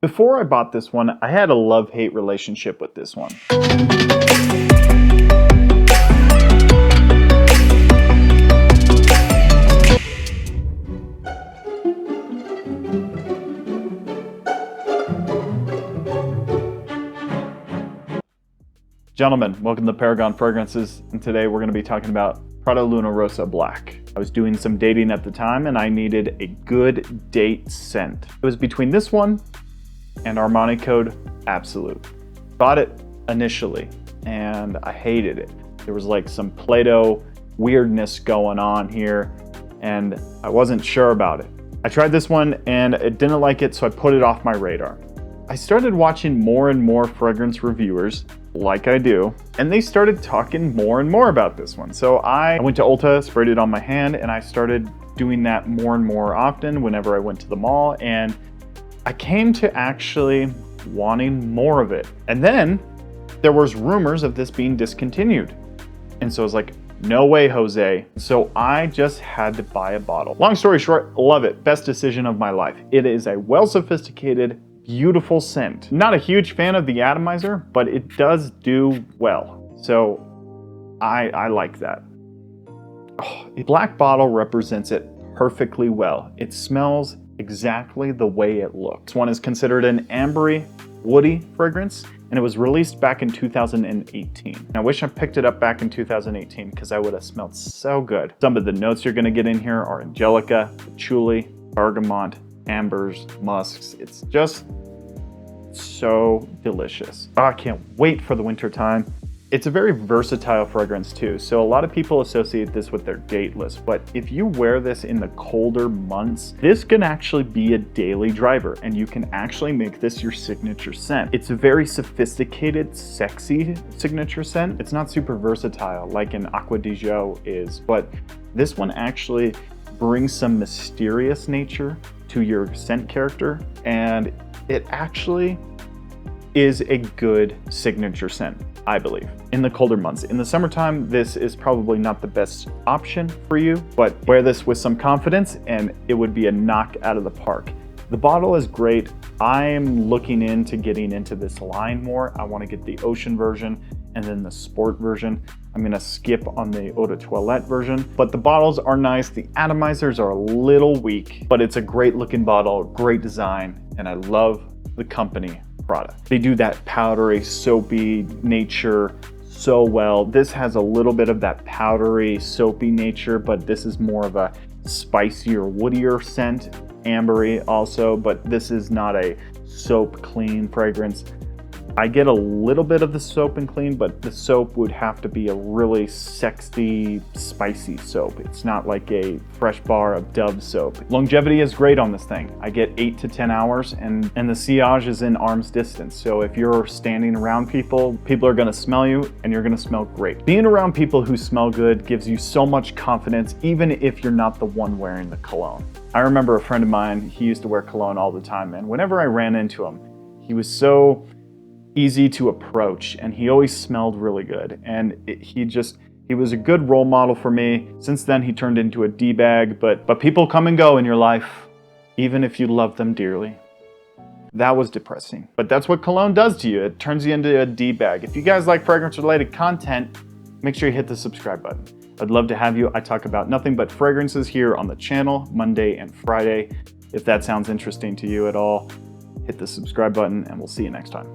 Before I bought this one, I had a love-hate relationship with this one. Gentlemen, welcome to Paragon Fragrances, and today we're going to be talking about Prada Luna Rossa Black. I was doing some dating at the time and I needed a good date scent. It was between this one and Armani Code Absolute. Bought it initially and I hated it. There was like some Play-Doh weirdness going on here and I wasn't sure about it. I tried this one and I didn't like it, so I put it off my radar. I started watching more and more fragrance reviewers, like I do, and they started talking more and more about this one. So I went to Ulta, sprayed it on my hand, and I started doing that more and more often whenever I went to the mall, and I came to actually wanting more of it. And then there was rumors of this being discontinued. And so I was like, no way, Jose. So I just had to buy a bottle. Long story short, love it. Best decision of my life. It is a well-sophisticated, beautiful scent. Not a huge fan of the atomizer, but it does do well. So I like that. Oh, a black bottle represents it perfectly well. It smells exactly the way it looks. This one is considered an ambery, woody fragrance, and it was released back in 2018. I wish I picked it up back in 2018 because I would have smelled so good. Some of the notes you're gonna get in here are Angelica, Patchouli, Bergamot, ambers, musks. It's just so delicious. Oh, I can't wait for the winter time. It's a very versatile fragrance too, so a lot of people associate this with their date list, but if you wear this in the colder months, this can actually be a daily driver and you can actually make this your signature scent. It's a very sophisticated, sexy signature scent. It's not super versatile like an Acqua di Gio is, but this one actually brings some mysterious nature to your scent character, and it actually is a good signature scent, I believe, in the colder months. In the summertime, this is probably not the best option for you, but wear this with some confidence and it would be a knock out of the park. The bottle is great. I'm looking into getting into this line more. I want to get the ocean version and then the sport version. I'm gonna skip on the eau de toilette version, but the bottles are nice. The atomizers are a little weak, but it's a great looking bottle, great design, and I love the company Prada. They do that powdery, soapy nature so well. This has a little bit of that powdery, soapy nature, but this is more of a spicier, woodier scent. Ambery also, but this is not a soap clean fragrance. I get a little bit of the soap and clean, but the soap would have to be a really sexy, spicy soap. It's not like a fresh bar of Dove soap. Longevity is great on this thing. I get 8 to 10 hours and the sillage is in arm's distance. So if you're standing around people, people are gonna smell you and you're gonna smell great. Being around people who smell good gives you so much confidence, even if you're not the one wearing the cologne. I remember a friend of mine, he used to wear cologne all the time, and whenever I ran into him, he was so easy to approach and he always smelled really good, and he was a good role model for me. Since then he turned into a D-bag, but people come and go in your life, even if you love them dearly. That was depressing, but that's what cologne does to you. It turns you into a D-bag. If you guys like fragrance related content, make sure you hit the subscribe button. I'd love to have you. I talk about nothing but fragrances here on the channel Monday and Friday. If that sounds interesting to you at all, hit the subscribe button and we'll see you next time.